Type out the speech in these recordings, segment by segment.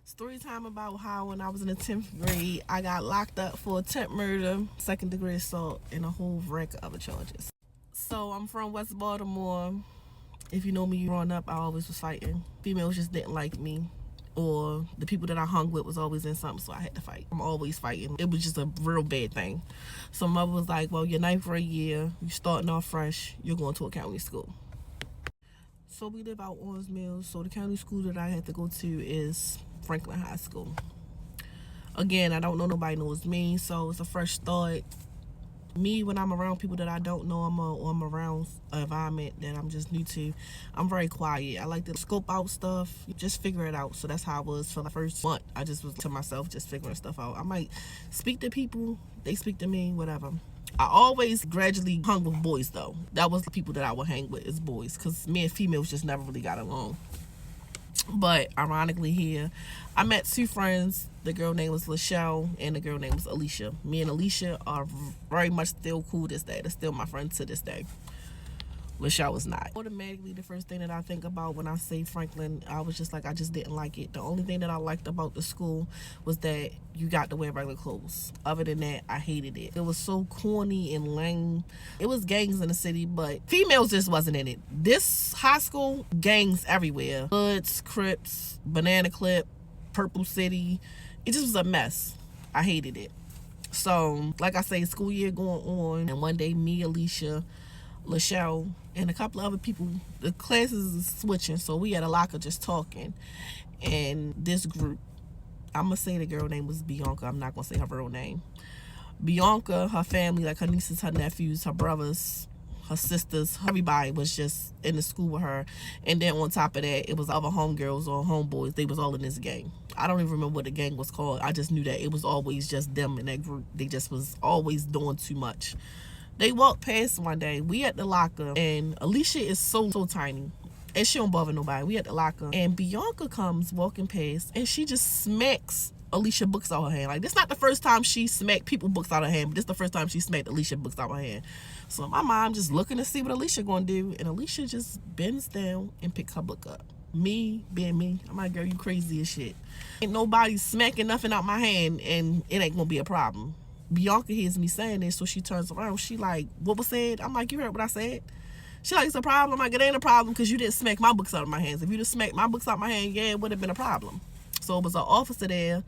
Story time about how when I was in the 10th grade, I got locked up for attempt murder, second degree assault, and a whole wreck of other charges. So I'm from West Baltimore. If you know me growing up, I always was fighting. Females just didn't like me, or the people that I hung with was always in something, so I had to fight. I'm always fighting. It was just a real bad thing. So mother was like, well, your 9th grade year, you starting off fresh, you're going to a county school. So we live out Owens Mills, so the county school that I had to go to is Franklin High School. Again, I don't know, nobody knows me, so it's a fresh start. Me, when I'm around people that I don't know, I'm around an environment that I'm just new to, I'm very quiet. I like to scope out stuff, just figure it out. So that's how I was for the first month. I just was to myself, just figuring stuff out. I might speak to people, they speak to me, whatever. I always gradually hung with boys, though. That was the people that I would hang with, is boys, because me and females just never really got along. But ironically here, I met two friends. The girl name was Lachelle and the girl name was Alicia. Me and Alicia are very much still cool this day. They're still my friends to this day. Lachelle was not. Automatically, the first thing that I think about when I say Franklin, I was just like, I just didn't like it. The only thing that I liked about the school was that you got to wear regular clothes. Other than that, I hated it. It was so corny and lame. It was gangs in the city, but females just wasn't in it. This high school, gangs everywhere. Hoods, Crips, Banana Clip, Purple City. It just was a mess. I hated it. So, like I say, school year going on, and one day me, Alicia, Lachelle, and a couple of other people, the classes is switching, so we had a locker just talking, and this group, I'm gonna say the girl name was Bianca, I'm not gonna say her real name. Bianca, her family, like her nieces, her nephews, her brothers, her sisters, everybody was just in the school with her. And then on top of that, it was other homegirls or homeboys. They was all in this gang. I don't even remember what the gang was called. I just knew that it was always just them in that group. They just was always doing too much. They walked past one day. We at the locker, and Alicia is so tiny, and she don't bother nobody. We at the locker, and Bianca comes walking past, and she just smacks Alicia books out her hand. Like, this not the first time she smacked people books out her hand, but this the first time she smacked Alicia books out her hand. So my mom just looking to see what Alicia gonna do, and Alicia just bends down and picks her book up. Me being me, I'm like, girl, you crazy as shit. Ain't nobody smacking nothing out my hand, and it ain't gonna be a problem. Bianca hears me saying this, so she turns around. She like, what was said? I'm like, you heard what I said? She like, it's a problem. I'm like, it ain't a problem because you didn't smack my books out of my hands. If you just smacked my books out of my hand, yeah, it would have been a problem. So it was an officer there.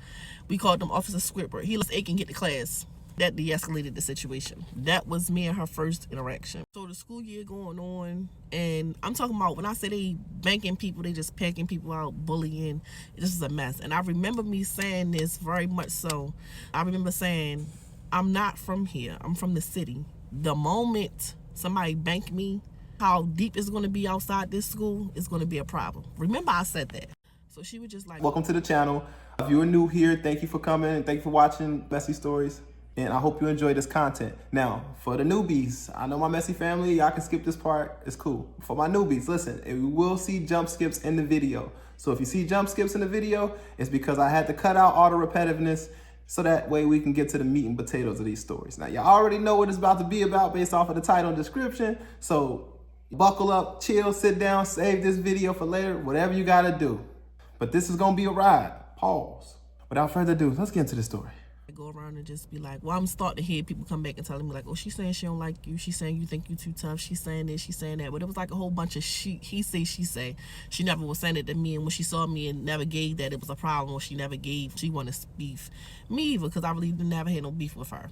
We called him Officer Squidward. He let Aiken get the class. That de-escalated the situation. That was me and her first interaction. So the school year going on, and I'm talking about when I say they banking people, they just packing people out, bullying. This is a mess. And I remember me saying this very much so. I remember saying, I'm not from here. I'm from the city. The moment somebody bank me, how deep it's going to be outside this school is going to be a problem. Remember I said that. So she was just like, welcome to the channel. If you're new here, thank you for coming and thank you for watching Messy Stories. And I hope you enjoy this content. Now, for the newbies, I know my messy family, y'all can skip this part, it's cool. For my newbies, listen, we will see jump skips in the video. So if you see jump skips in the video, it's because I had to cut out all the repetitiveness so that way we can get to the meat and potatoes of these stories. Now, y'all already know what it's about to be about based off of the title and description. So buckle up, chill, sit down, save this video for later, whatever you gotta do. But this is gonna be a ride. Pause. Without further ado, let's get into the story. I go around and just be like, well, I'm starting to hear people come back and telling me like, oh, she's saying she don't like you. She's saying you think you too tough. She's saying this, she's saying that. But it was like a whole bunch of he say, she say. She never was saying it to me. And when she saw me and never gave that it was a problem, or she never gave, she wanted beef. Me either, because I really never had no beef with her.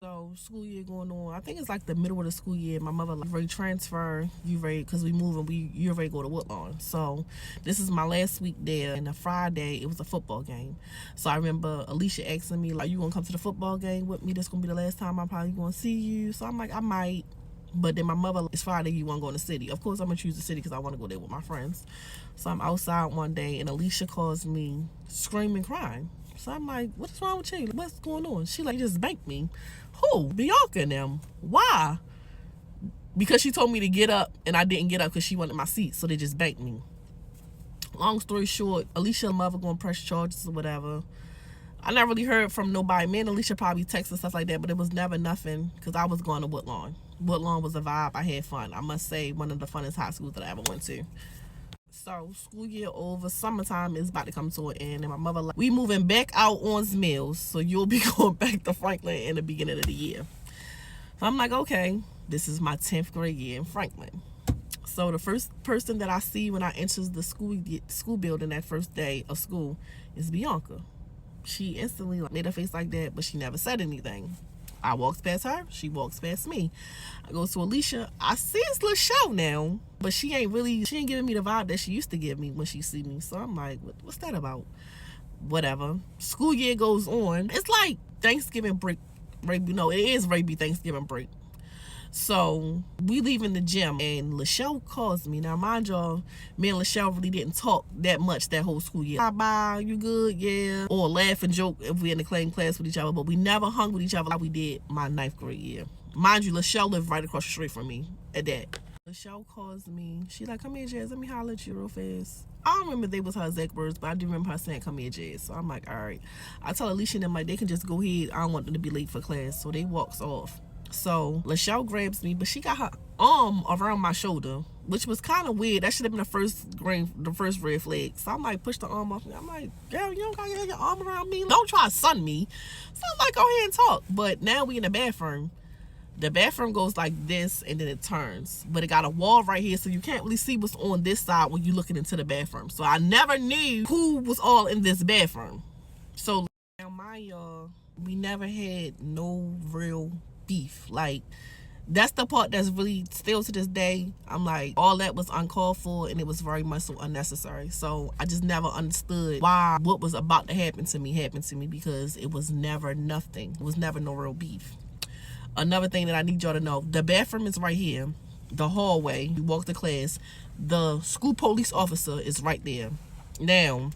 So school year going on, I think it's like the middle of the school year. My mother like, ready transfer, you ready, because we moving, you ready to go to Woodlawn. So this is my last week there, and the Friday it was a football game. So I remember Alicia asking me like, you gonna come to the football game with me? This gonna be the last time I'm probably gonna see you. So I'm like, I might. But then my mother, it's Friday, you want to go in the city. Of course I'm gonna choose the city because I want to go there with my friends. So I'm outside one day and Alicia calls me screaming, crying. So I'm like, what's wrong with you? What's going on? She like, you just banked me. Who? Bianca and them. Why? Because she told me to get up and I didn't get up because she wanted my seat, so they just banked me. Long story short, Alicia and mother going to press charges or whatever. I never really heard from nobody. Me and Alicia probably texted and stuff like that, but it was never nothing because I was going to Woodlawn. Woodlawn was a vibe. I had fun. I must say, one of the funnest high schools that I ever went to. So school year over, summertime is about to come to an end, and my mother like, we moving back out on Mills, so you'll be going back to Franklin in the beginning of the year. So I'm like, okay, this is my 10th grade year in Franklin. So the first person that I see when I enter the school building that first day of school is Bianca. She instantly made a face like that, but she never said anything. I walks past her, she walks past me. I go to Alicia, I see this little show now, but she ain't giving me the vibe that she used to give me when she see me. So I'm like, what's that about? Whatever. School year goes on. It's like Thanksgiving break. It is Raby Thanksgiving break. So we leave in the gym and Lachelle calls me. Now mind y'all, me and Lachelle really didn't talk that much that whole school year. Bye, you good? Yeah. Or laugh and joke if we in the class with each other, but we never hung with each other like we did my 9th grade year. Mind you, Lachelle lived right across the street from me at that. Lachelle calls me. She like, come here, Jazz. Let me holler at you real fast. I don't remember they was her exact words, but I do remember her saying, come here, Jazz. So I'm like, all right. I tell Alicia and them, like, they can just go ahead. I don't want them to be late for class. So they walks off. So Lachelle grabs me, but she got her arm around my shoulder, which was kind of weird. That should have been the first red flag. So I'm like, push the arm off me. I'm like, girl, you don't gotta get your arm around me. Don't try to sun me. So I'm like, go ahead and talk. But now we in the bathroom. The bathroom goes like this and then it turns, but it got a wall right here, so you can't really see what's on this side when you're looking into the bathroom. So I never knew who was all in this bathroom. So now mind y'all, we never had no real beef. Like, that's the part that's really still to this day, I'm like, all that was uncalled for and it was very much so unnecessary. So I just never understood why what was about to happen to me because it was never nothing. It was never no real beef. Another thing that I need y'all to know, the bathroom is right here. The hallway, you walk to class, the school police officer is right there. Now,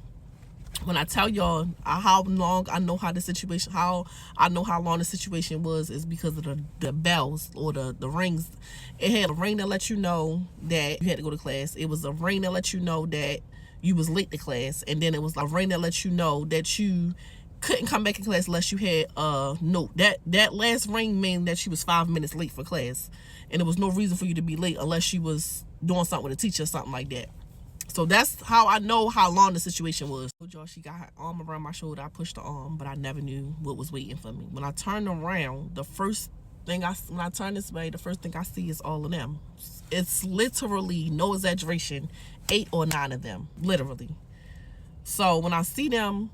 when I tell y'all how long I know how long the situation was, is because of the bells or the rings. It had a ring that let you know that you had to go to class. It was a ring that let you know that you was late to class. And then it was a ring that let you know that you couldn't come back in class unless you had a note. That last ring meant that she was 5 minutes late for class, and there was no reason for you to be late unless she was doing something with a teacher or something like that. So that's how I know how long the situation was. Y'all, she got her arm around my shoulder. I pushed the arm, but I never knew what was waiting for me. When I turned around, when I turn this way, the first thing I see is all of them. It's literally, no exaggeration, 8 or 9 of them, literally. So when I see them,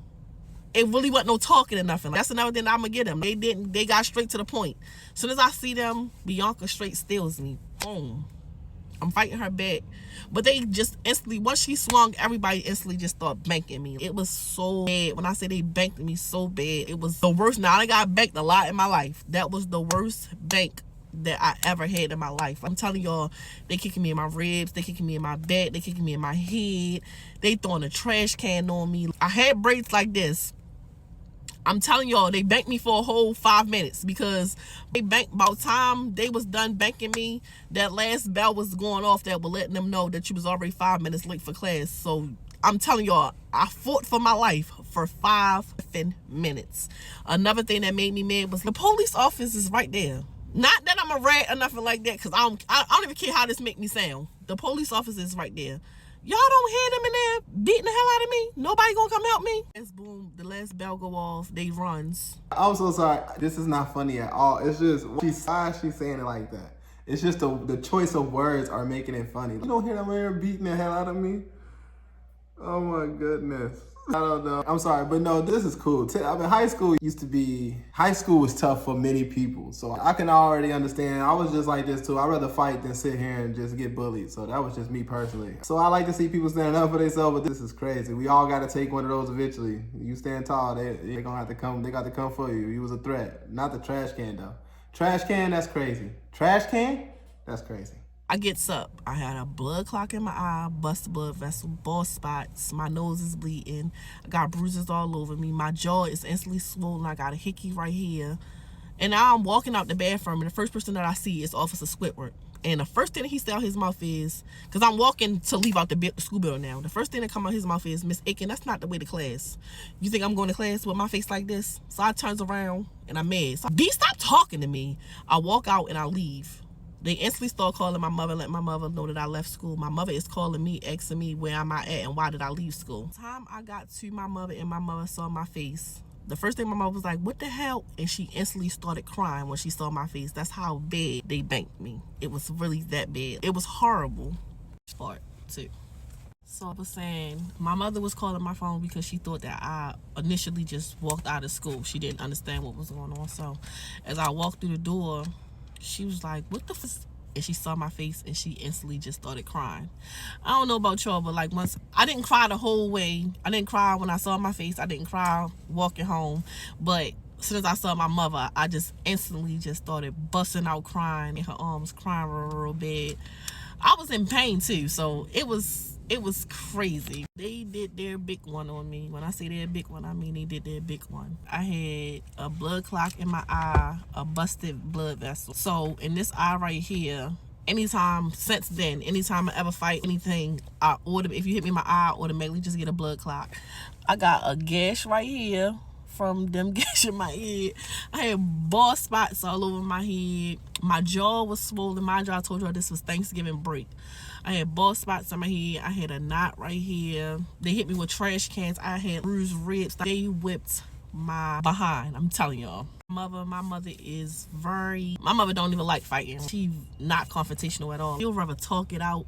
it really wasn't no talking or nothing. That's another thing that I'm gonna get them. They got straight to the point. As soon as I see them, Bianca straight steals me. Boom. I'm fighting her back. But they just instantly, once she swung, everybody instantly just started banking me. It was so bad. When I say they banked me so bad, it was the worst. Now, I got banked a lot in my life. That was the worst bank that I ever had in my life. I'm telling y'all, they kicking me in my ribs, they kicking me in my back, they kicking me in my head, they throwing a trash can on me. I had braids like this. I'm telling y'all, they banked me for a whole 5 minutes, because they banked, by the time they was done banking me, that last bell was going off that was letting them know that you was already 5 minutes late for class. So I'm telling y'all, I fought for my life for 5 minutes. Another thing that made me mad was the police office is right there. Not that I'm a rat or nothing like that, because I don't even care how this make me sound. The police office is right there. Y'all don't hear them in there beating the hell out of me? Nobody gonna come help me? It's boom, the last bell go off, they runs. I'm so sorry. This is not funny at all. It's just, she's saying it like that. It's just the choice of words are making it funny. You don't hear them in there beating the hell out of me? Oh my goodness. I don't know. I'm sorry, but no, this is cool. I mean, high school was tough for many people. So I can already understand. I was just like this too. I'd rather fight than sit here and just get bullied. So that was just me personally. So I like to see people standing up for themselves, but this is crazy. We all got to take one of those eventually. You stand tall, they gonna have to come. They got to come for you. You was a threat. Not the trash can though. Trash can, that's crazy. Trash can, that's crazy. I gets up. I had a blood clot in my eye, busted blood vessel, bald spots. My nose is bleeding. I got bruises all over me. My jaw is instantly swollen. I got a hickey right here. And now I'm walking out the bathroom, and the first person that I see is Officer Squidward. And the first thing that he said out his mouth is, because I'm walking to leave out the school building now. The first thing that come out his mouth is, Miss Aiken, that's not the way to class. You think I'm going to class with my face like this? So I turns around and I'm mad. So, B, stop talking to me. I walk out and I leave. They instantly start calling my mother, let my mother know that I left school. My mother is calling me, asking me where am I at and why did I leave school. By the time I got to my mother and my mother saw my face, the first thing my mother was like, what the hell? And she instantly started crying when she saw my face. That's how bad they banked me. It was really that bad. It was horrible. Part too. So I was saying, my mother was calling my phone because she thought that I initially just walked out of school. She didn't understand what was going on. So as I walked through the door, she was like, what the f-? And she saw my face and she instantly just started crying. I don't know about y'all, but like once, I didn't cry the whole way. I didn't cry when I saw my face. I didn't cry walking home. But as soon as I saw my mother, I just instantly just started busting out crying in her arms, crying real bad. I was in pain too, so it was crazy. They did their big one on me. When I say their big one, I mean they did their big one. I had a blood clot in my eye, a busted blood vessel. So in this eye right here, anytime since then, anytime I ever fight anything, if you hit me in my eye, I automatically just get a blood clot. I got a gash right here from them gashing my head. I had bald spots all over my head. My jaw was swollen. My jaw, I told you this was Thanksgiving break. I had bald spots on my head. I had a knot right here. They hit me with trash cans. I had bruised ribs. They whipped my behind. I'm telling y'all. My mother don't even like fighting. She's not confrontational at all. She'll rather talk it out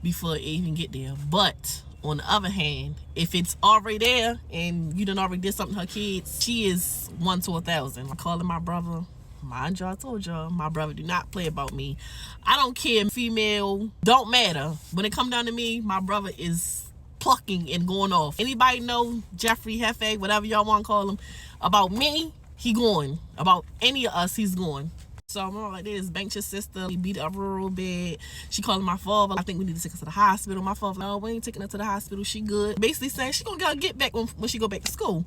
before it even get there. But on the other hand, if it's already there and you done already did something to her kids, she is 1 to 1,000. I'm calling my brother. Mind you, I told y'all, my brother do not play about me. I don't care, female, don't matter. When it come down to me, my brother is plucking and going off. Anybody know Jeffrey, Hefe, whatever y'all want to call him, about me, he going. About any of us, he's going. So I'm like this, banked your sister, he beat up real bad. She calling my father, I think we need to take her to the hospital. My father, no, we ain't taking her to the hospital, she good. Basically saying she gonna get back when she go back to school.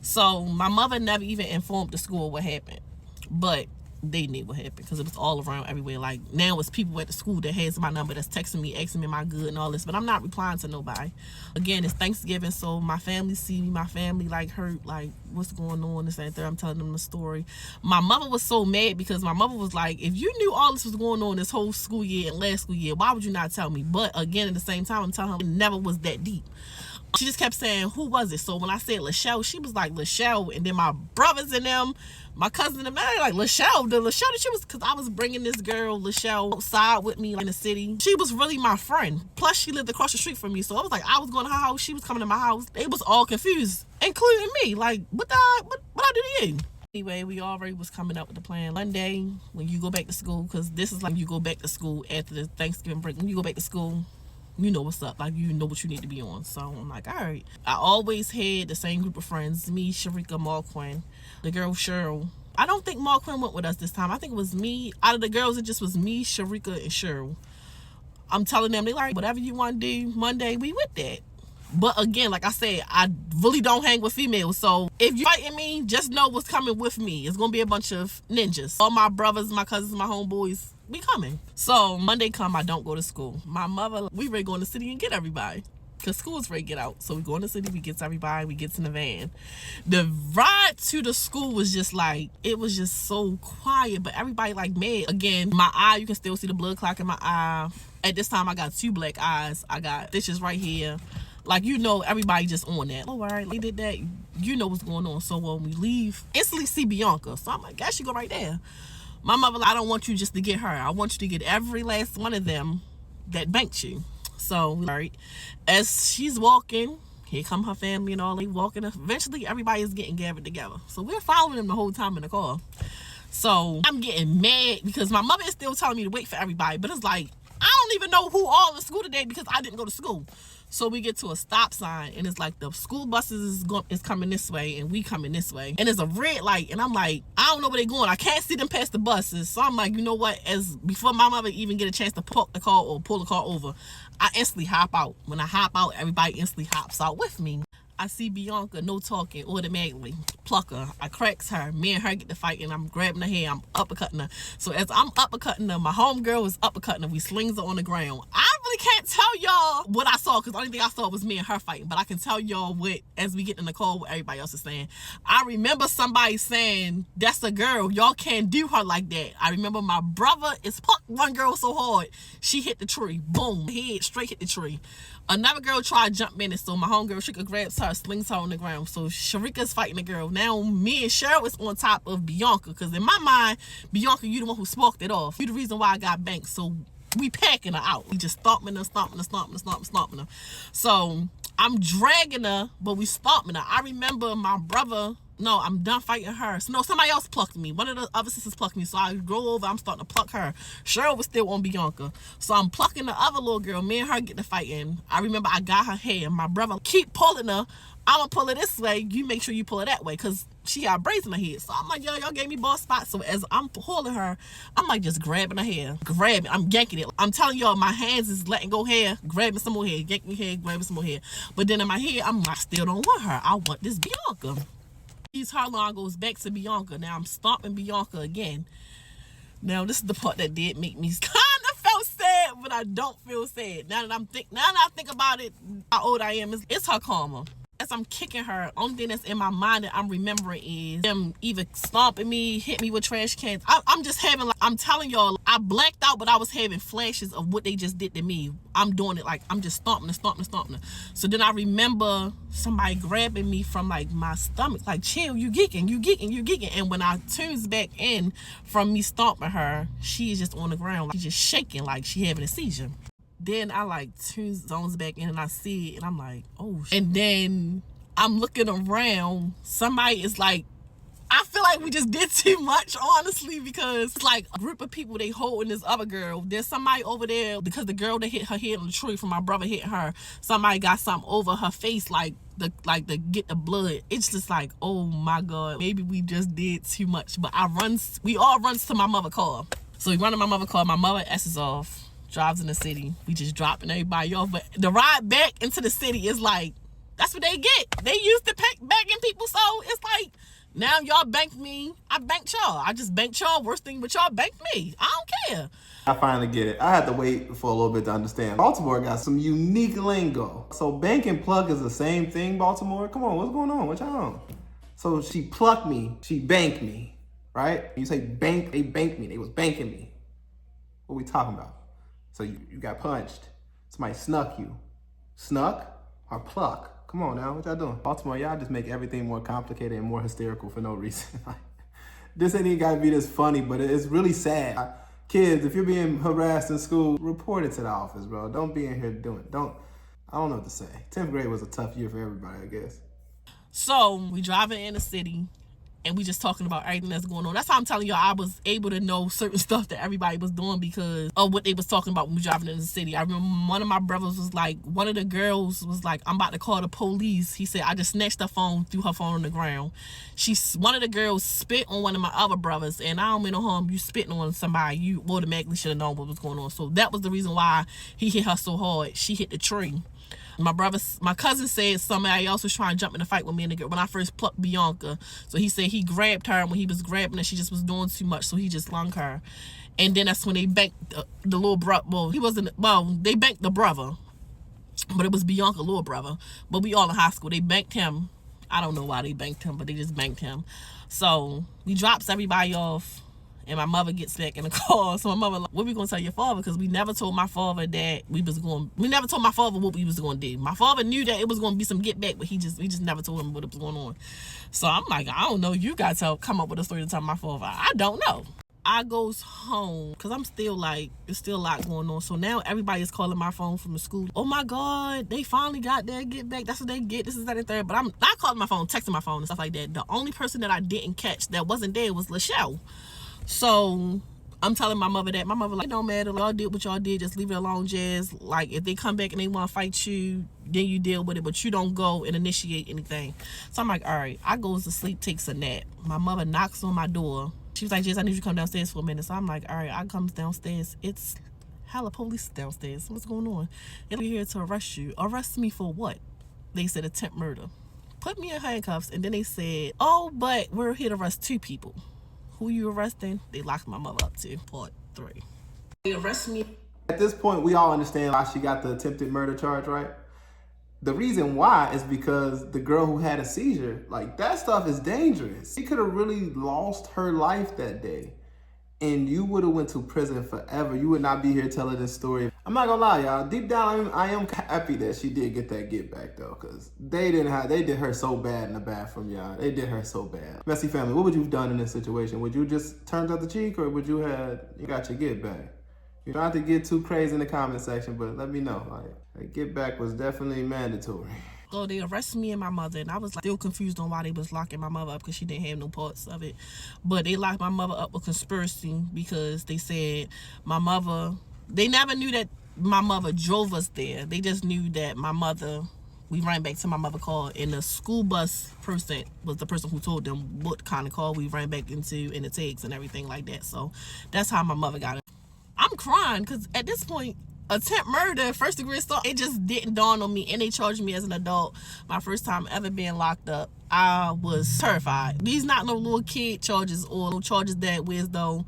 So my mother never even informed the school what happened. But they knew what happened because it was all around everywhere. Like now it's people at the school that has my number that's texting me, asking me my good and all this, but I'm not replying to nobody. Again, it's Thanksgiving, so my family see me, my family like hurt, like what's going on, this and that. I'm telling them the story. My mother was so mad because my mother was like, if you knew all this was going on this whole school year and last school year, why would you not tell me? But again, at the same time, I'm telling her it never was that deep. She just kept saying, who was it? So when I said Lachelle, she was like, Lachelle. And then my brothers and them, my cousin and them, like, Lachelle. The Lachelle that she was, because I was bringing this girl, Lachelle, outside with me in the city. She was really my friend. Plus, she lived across the street from me. So I was like, I was going to her house. She was coming to my house. They was all confused, including me. Like, what I do to you? Anyway, we already was coming up with the plan. Monday, when you go back to school, because this is like you go back to school after the Thanksgiving break. When you go back to school, you know what's up, like you know what you need to be on. So I'm like, all right. I always had the same group of friends, me, Sharika, Marquin, the girl Cheryl. I don't think Marquin went with us this time. I think it was me. Out of the girls, it just was me, Sharika, and Cheryl. I'm telling them, they like, whatever you want to do Monday, we with that. But again, like I said, I really don't hang with females. So if you're fighting me, just know what's coming with me. It's going to be a bunch of ninjas. All my brothers, my cousins, my homeboys, we coming. So Monday come, I don't go to school. My mother, we ready to go in the city and get everybody. Because school's ready to get out. So we go in the city, we get everybody, we get in the van. The ride to the school was just like, it was just so quiet. But everybody like mad. Again, my eye, you can still see the blood clot in my eye. At this time, I got 2 black eyes. I got stitches right here. Like, you know, everybody just on that. Oh, all right, they did that. You know what's going on. So when we leave, instantly see Bianca. So I'm like, gosh, she go right there. My mother, I don't want you just to get her. I want you to get every last one of them that banked you. So, all right, as she's walking, here come her family and all. They walking. Eventually, everybody is getting gathered together. So we're following them the whole time in the car. So I'm getting mad because my mother is still telling me to wait for everybody. But it's like, I don't even know who all in school today because I didn't go to school. So we get to a stop sign and it's like the school buses is coming this way and we coming this way. And there's a red light and I'm like, I don't know where they're going. I can't see them past the buses. So I'm like, you know what? As before my mother even get a chance to park the car or pull the car over, I instantly hop out. When I hop out, everybody instantly hops out with me. I see Bianca, no talking, automatically pluck her. I cracks her. Me and her get to fight, and I'm grabbing her hair. I'm uppercutting her. So as I'm uppercutting her, my homegirl is uppercutting her. We slings her on the ground. I really really can't tell y'all what I saw, because the only thing I saw was me and her fighting. But I can tell y'all what, as we get in the call, what everybody else is saying. I remember somebody saying, that's a girl. Y'all can't do her like that. I remember my brother is plucked one girl so hard, she hit the tree. Boom. Head straight hit the tree. Another girl tried to jump in it, so my homegirl Sharika grabs her, slings her on the ground. So Sharika's fighting the girl. Now me and Cheryl is on top of Bianca, because in my mind, Bianca, you the one who sparked it off. You the reason why I got banked. So we packing her out. We just stomping her. So I'm dragging her, but we stomping her. I remember my brother, no, I'm done fighting her. So, no, somebody else plucked me. One of the other sisters plucked me. So I go over, I'm starting to pluck her. Cheryl was still on Bianca. So I'm plucking the other little girl. Me and her get the fight in. I remember I got her hair. My brother keep pulling her. I'm going to pull it this way. You make sure you pull it that way, because she got braids in her head. So I'm like, yo, y'all gave me ball spots. So as I'm pulling her, I'm like just grabbing her hair. Grabbing. I'm yanking it. I'm telling y'all, my hands is letting go hair, grabbing some more hair, yanking hair, grabbing some more hair. But then in my head, I still don't want her. I want this Bianca. Her line goes back to Bianca. Now I'm stomping Bianca again. Now this is the part that did make me kind of felt sad, but I don't feel sad. Now that I think about it, how old I am, it's her karma. As I'm kicking her, only thing that's in my mind that I'm remembering is them either stomping me, hit me with trash cans. I'm just having, like, I'm telling y'all, I blacked out, but I was having flashes of what they just did to me. I'm doing it like I'm just stomping her. So then I remember somebody grabbing me from like my stomach, like, chill, you geeking. And when I turns back in from me stomping her, she is just on the ground, like, she's just shaking like she having a seizure. Then I like turn zones back in and I see it and I'm like, oh shit. And then I'm looking around, somebody is like, I feel like we just did too much, honestly, because it's like a group of people, they holding this other girl. There's somebody over there, because the girl that hit her head on the tree from my brother hit her, somebody got something over her face, like the get the blood. It's just like, oh my God, maybe we just did too much. But we all runs to my mother's car. So we run to my mother's car, my mother S's off, drives in the city. We just dropping everybody off. But the ride back into the city is like, that's what they get. They used to backing people, so it's like, now y'all banked me, I banked y'all. I just banked y'all. Worst thing, but y'all banked me. I don't care. I finally get it. I had to wait for a little bit to understand. Baltimore got some unique lingo. So bank and pluck is the same thing, Baltimore? Come on, what's going on? What y'all on? So she plucked me, she banked me, right? You say bank, they banked me, they was banking me. What we talking about? So you got punched. Somebody snuck you. Snuck or pluck? Come on now, what y'all doing? Baltimore, y'all just make everything more complicated and more hysterical for no reason. This ain't even gotta be this funny, but it's really sad. Kids, if you're being harassed in school, report it to the office, bro. Don't be in here doing it. I don't know what to say. 10th grade was a tough year for everybody, I guess. So we driving in the city and we just talking about everything that's going on. That's how I'm telling y'all I was able to know certain stuff that everybody was doing because of what they was talking about when we driving in the city. I remember one of my brothers was like, one of the girls was like, I'm about to call the police. He said, I just snatched her phone, threw her phone on the ground. One of the girls spit on one of my other brothers, and I don't mean no harm. You spitting on somebody, you automatically should have known what was going on. So that was the reason why he hit her so hard. She hit the tree. My cousin said somebody else was trying to jump in the fight with me and the girl when I first plucked Bianca. So he said he grabbed her, and when he was grabbing her, she just was doing too much, so he just slung her. And then that's when they banked the little brother. They banked the brother, but it was Bianca's little brother. But we all in high school. They banked him. I don't know why they banked him, but they just banked him. So we drops everybody off. And my mother gets back in the car. So my mother like, what we gonna tell your father? Because we never told my father that we never told my father what we was gonna do. My father knew that it was gonna be some get back, but we just never told him what was going on. So I'm like, I don't know. You got to come up with a story to tell my father. I don't know. I goes home because I'm still like, there's still a lot going on. So now everybody is calling my phone from the school. Oh my God, they finally got their get back. That's what they get. This is that and third. But I'm not calling my phone, texting my phone and stuff like that. The only person that I didn't catch that wasn't there was Lachelle. So I'm telling my mother that. My mother like, it don't matter. Y'all did what y'all did. Just leave it alone, Jazz. Like, if they come back and they want to fight you, then you deal with it. But you don't go and initiate anything. So I'm like, all right. I goes to sleep, takes a nap. My mother knocks on my door. She was like, Jazz, I need you to come downstairs for a minute. So I'm like, all right. I comes downstairs. It's hella police downstairs. What's going on? They're here to arrest you. Arrest me for what? They said attempt murder. Put me in handcuffs. And then they said, oh, but we're here to arrest 2 people. Who you arresting? They locked my mother up too. Part 3. They arrested me At this point, we all understand why she got the attempted murder charge, right? The reason why is because the girl who had a seizure, like that stuff is dangerous. She could have really lost her life that day. And you would have went to prison forever. You would not be here telling this story. I'm not gonna lie, y'all. Deep down, I am happy that she did get that get back though, cause they did her so bad in the bathroom, y'all. They did her so bad. Messy family, what would you have done in this situation? Would you just turn the other cheek, or would you got your get back? You don't have to get too crazy in the comment section, but let me know. Like get back was definitely mandatory. So they arrested me and my mother, and I was like, still confused on why they was locking my mother up because she didn't have no parts of it. But they locked my mother up with conspiracy because they said my mother, they never knew that my mother drove us there. They just knew that my mother, we ran back to my mother's car, and the school bus person was the person who told them what kind of car we ran back into and the tags and everything like that. So that's how my mother got it. I'm crying because at this point, attempt murder, first degree assault, it just didn't dawn on me, and they charged me as an adult. My first time ever being locked up. I was terrified. These not no little kid charges or no charges that was though.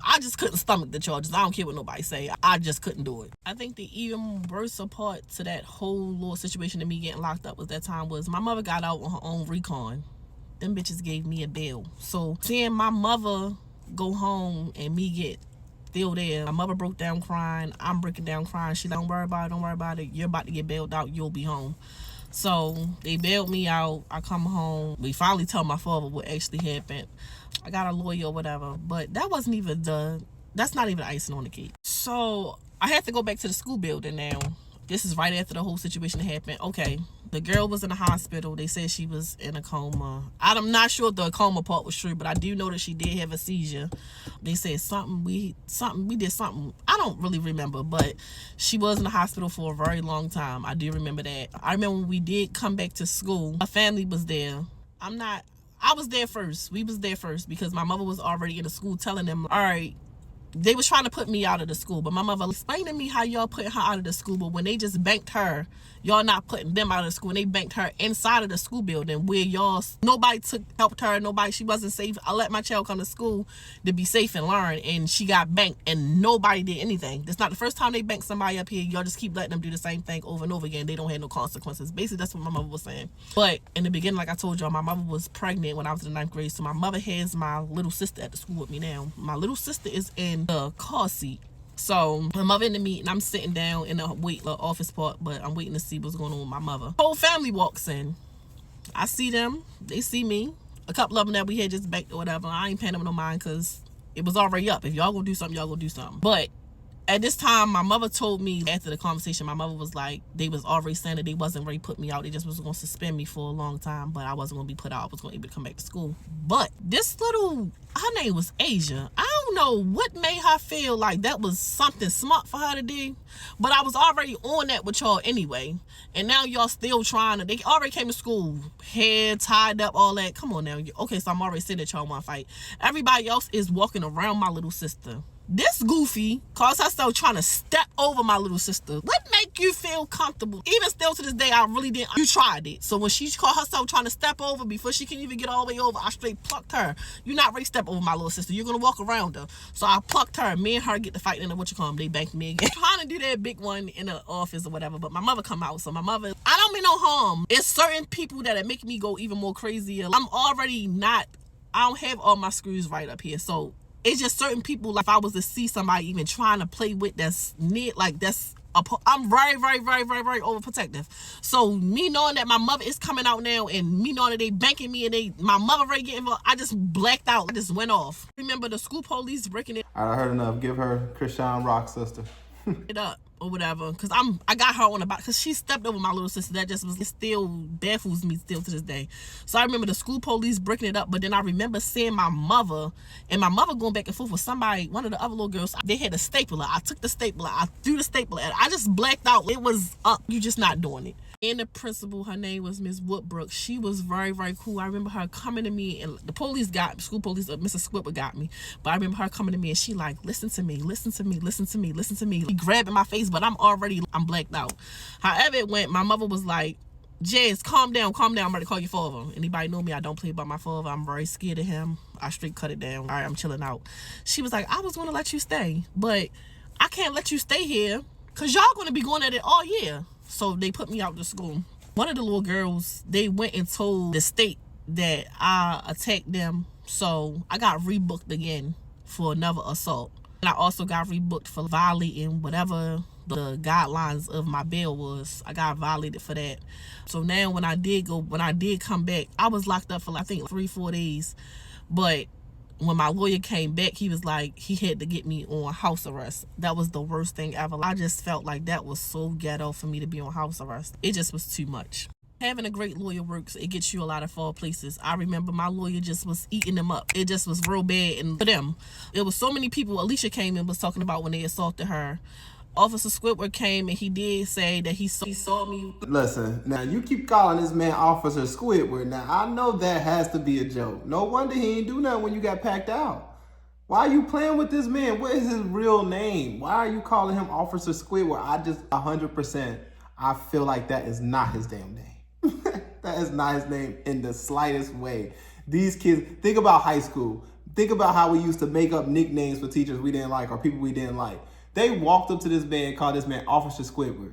I just couldn't stomach the charges. I don't care what nobody say. I just couldn't do it. I think the even worse part to that whole little situation of me getting locked up was that time was my mother got out on her own recon. Them bitches gave me a bail. So seeing my mother go home and me get still there. My mother broke down crying. I'm breaking down crying. She's like, don't worry about it. You're about to get bailed out. You'll be home. So they bailed me out. I come home. We finally tell my father what actually happened. I got a lawyer or whatever. But that wasn't even that's not even icing on the cake. So I had to go back to the school building now. This is right after the whole situation happened. Okay, the girl was in the hospital. They said she was in a coma. I'm not sure if the coma part was true, but I do know that she did have a seizure. They said we did something. I don't really remember, but she was in the hospital for a very long time. I do remember that. I remember when we did come back to school, my family was there. I was there first. We was there first because my mother was already in the school telling them, all right, they was trying to put me out of the school, but my mother explained to me how y'all putting her out of the school, but when they just banked her, y'all not putting them out of the school, and they banked her inside of the school building where nobody helped her, she wasn't safe. I let my child come to school to be safe and learn, and she got banked, and nobody did anything. That's not the first time they banked somebody up here. Y'all just keep letting them do the same thing over and over again. They don't have no consequences. Basically, that's what my mother was saying. But in the beginning, like I told y'all, my mother was pregnant when I was in the 9th grade, so my mother has my little sister at the school with me now. My little sister is in the car seat. So my mother in the meeting, I'm sitting down in the office part, but I'm waiting to see what's going on with my mother. Whole family walks in. I see them. They see me. A couple of them that we had just banked or whatever. I ain't paying them no mind because it was already up. If y'all gonna do something, y'all gonna do something. But at this time, my mother told me after the conversation, my mother was like, they was already saying that they wasn't ready to put me out. They just was going to suspend me for a long time, but I wasn't going to be put out. I was going to be able to come back to school. But this her name was Asia. I don't know what made her feel like that was something smart for her to do, but I was already on that with y'all anyway. And now y'all still trying to, they already came to school, hair tied up, all that. Come on now. Okay, so I'm already saying that y'all want to fight. Everybody else is walking around my little sister. This goofy calls herself trying to step over my little sister. What make you feel comfortable? Even still to this day, I really didn't. You tried it. So when she called herself trying to step over, before she can even get all the way over, I straight plucked her. You're not ready to step over my little sister. You're going to walk around her. So I plucked her. Me and her get to fight in the They banked me again. Trying to do that big one in the office or whatever, but my mother come out. So my mother, I don't mean no harm. It's certain people that make me go even more crazier. I don't have all my screws right up here. So it's just certain people, like if I was to see somebody even trying to play with that's near, like I'm very, very, very, very, very overprotective. So me knowing that my mother is coming out now and me knowing that they banking me and my mother already getting involved, I just blacked out. I just went off. Remember the school police breaking it. I heard enough. Give her Krishan Rock, sister. It up or whatever, because I got her on the back because she stepped over my little sister. That just was, it still baffles me still to this day. So I remember the school police breaking it up, but then I remember seeing my mother and my mother going back and forth with somebody, one of the other little girls. They had a stapler. I took the stapler, I threw the stapler at her. I just blacked out. It was up. You just not doing it. And the principal, her name was Miss Woodbrook. She was very, very cool. I remember her coming to me, and the police school police, Mrs. Squipper got me. But I remember her coming to me, and she like, listen to me, listen to me, listen to me, listen to me. He grabbing my face, but I'm blacked out. However it went, my mother was like, Jazz, calm down. I'm ready to call your father. Anybody know me? I don't play by my father. I'm very scared of him. I straight cut it down. All right, I'm chilling out. She was like, I was going to let you stay, but I can't let you stay here because y'all going to be going at it all year. So they put me out to school. One of the little girls, they went and told the state that I attacked them. So I got rebooked again for another assault. And I also got rebooked for violating whatever the guidelines of my bail was. I got violated for that. So now when I did come back, I was locked up for I think 3-4 days. But when my lawyer came back, he was like, he had to get me on house arrest. That was the worst thing ever. I just felt like that was so ghetto for me to be on house arrest. It just was too much. Having a great lawyer works. It gets you a lot of far places. I remember my lawyer just was eating them up. It just was real bad. And for them, it was so many people. Alicia came and was talking about when they assaulted her. Officer Squidward came and he did say that he saw me. Listen, now you keep calling this man Officer Squidward. Now I know that has to be a joke. No wonder he ain't do nothing when you got packed out. Why are you playing with this man? What is his real name? Why are you calling him Officer Squidward? I just 100%, I feel like that is not his damn name. That is not his name in the slightest way. These kids, think about high school. Think about how we used to make up nicknames for teachers we didn't like or people we didn't like. They walked up to this man and called this man Officer Squidward.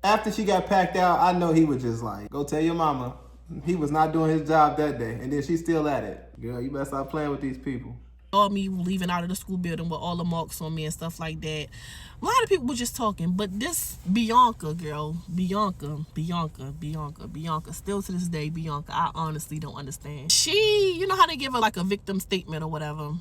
After she got packed out, I know he was just like, go tell your mama. He was not doing his job that day. And then she's still at it. Girl, you better stop playing with these people. Saw me leaving out of the school building with all the marks on me and stuff like that. A lot of people were just talking. But this Bianca girl, Bianca, still to this day, Bianca, I honestly don't understand. She, you know how they give her like a victim statement or whatever?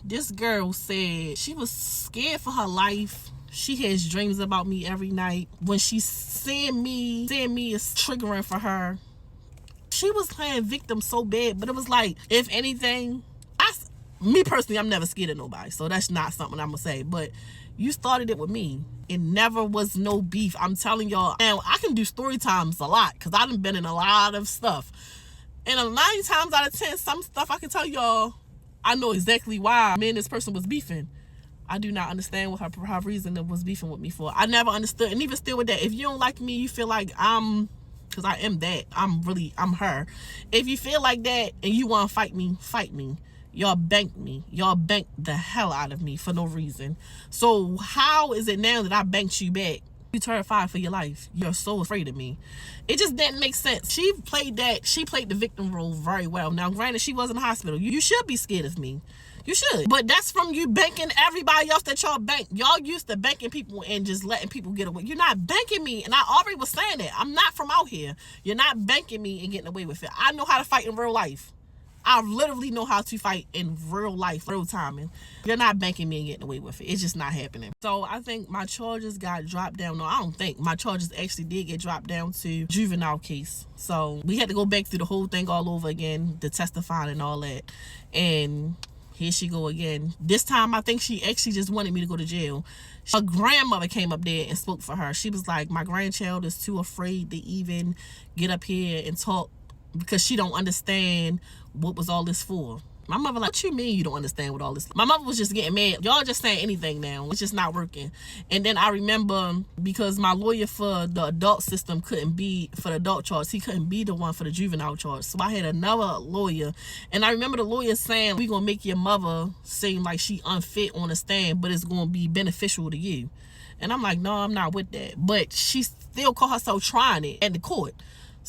This girl said she was scared for her life. She has dreams about me every night. When she's seeing me is triggering for her. She was playing victim so bad, but it was like, if anything, me personally, I'm never scared of nobody, so that's not something I'm gonna say. But you started it with me. It never was no beef. I'm telling y'all, and I can do story times a lot because I done been in a lot of stuff. And 9 times out of 10, some stuff I can tell y'all, I know exactly why me and this person was beefing. I do not understand what her reason was beefing with me for. I never understood. And even still with that, if you don't like me, you feel like because I am that. I'm her. If you feel like that and you want to fight me, fight me. Y'all banked me. Y'all banked the hell out of me for no reason. So how is it now that I banked you back? You terrified for your life. You're so afraid of me. It just didn't make sense. She played the victim role very well. Now, granted, she was in the hospital. You should be scared of me. You should. But that's from you banking everybody else that y'all bank. Y'all used to banking people and just letting people get away. You're not banking me. And I already was saying that. I'm not from out here. You're not banking me and getting away with it. I know how to fight in real life. I literally know how to fight in real life, real timing. You're not banking me and getting away with it. It's just not happening. So I think my charges got dropped down. No, I don't think. My charges actually did get dropped down to juvenile case. So we had to go back through the whole thing all over again, the testifying and all that. And here she go again. This time I think she actually just wanted me to go to jail. Her grandmother came up there and spoke for her. She was like, my grandchild is too afraid to even get up here and talk because she don't understand what was all this for. My mother like, what you mean you don't understand what all this? My mother was just getting mad. Y'all just saying anything now. It's just not working. And then I remember because my lawyer for the adult system couldn't be for the adult charge. He couldn't be the one for the juvenile charge. So I had another lawyer. And I remember the lawyer saying, we're going to make your mother seem like she unfit on the stand, but it's going to be beneficial to you. And I'm like, no, I'm not with that. But she still called herself trying it at the court.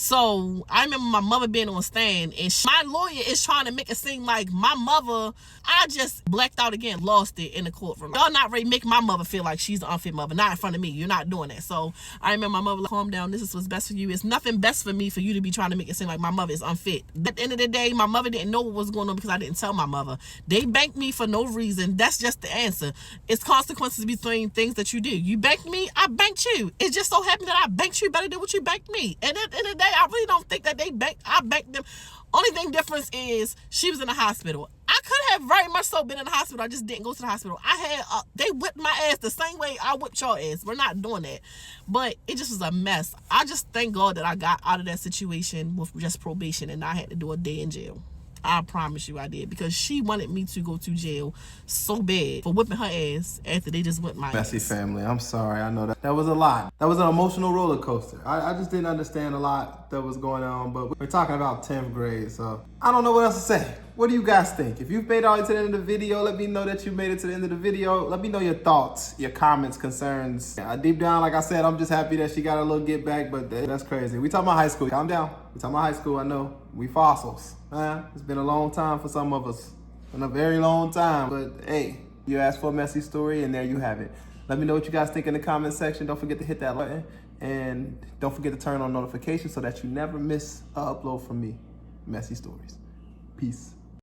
So I remember my mother being on stand and my lawyer is trying to make it seem like my mother, I just blacked out again, lost it in the courtroom. Y'all not ready to make my mother feel like she's the unfit mother, not in front of me. You're not doing that. So I remember my mother like, calm down. This is what's best for you. It's nothing best for me for you to be trying to make it seem like my mother is unfit. At the end of the day, my mother didn't know what was going on because I didn't tell my mother. They banked me for no reason. That's just the answer. It's consequences between things that you do. You banked me, I banked you. It just so happened that I banked you better than what you banked me. And at the end of the day, I really don't think that I banked them. Only thing difference is she was in the hospital. I could have very much so been in the hospital. I just didn't go to the hospital. They whipped my ass the same way I whipped your ass. We're not doing that. But it just was a mess. I just thank God that I got out of that situation with just probation and I had to do a day in jail. I promise you I did, because she wanted me to go to jail so bad for whipping her ass after they just whipped my Messy ass. family, I'm sorry. I know that was a lot. That was an emotional roller coaster. I just didn't understand a lot that was going on, but we're talking about 10th grade, so I don't know what else to say. What do you guys think? If you've made it all the way to the end of the video, let me know that you made it to the end of the video. Let me know your thoughts, your comments, concerns. Deep down, like I said, I'm just happy that she got a little get back, but that's crazy. We talking about high school. Calm down. We talking about high school. I know. We fossils. It's been a long time for some of us. Been a very long time, but hey, you asked for a messy story, and there you have it. Let me know what you guys think in the comment section. Don't forget to hit that button, and don't forget to turn on notifications so that you never miss an upload from me. Messy Stories. Peace.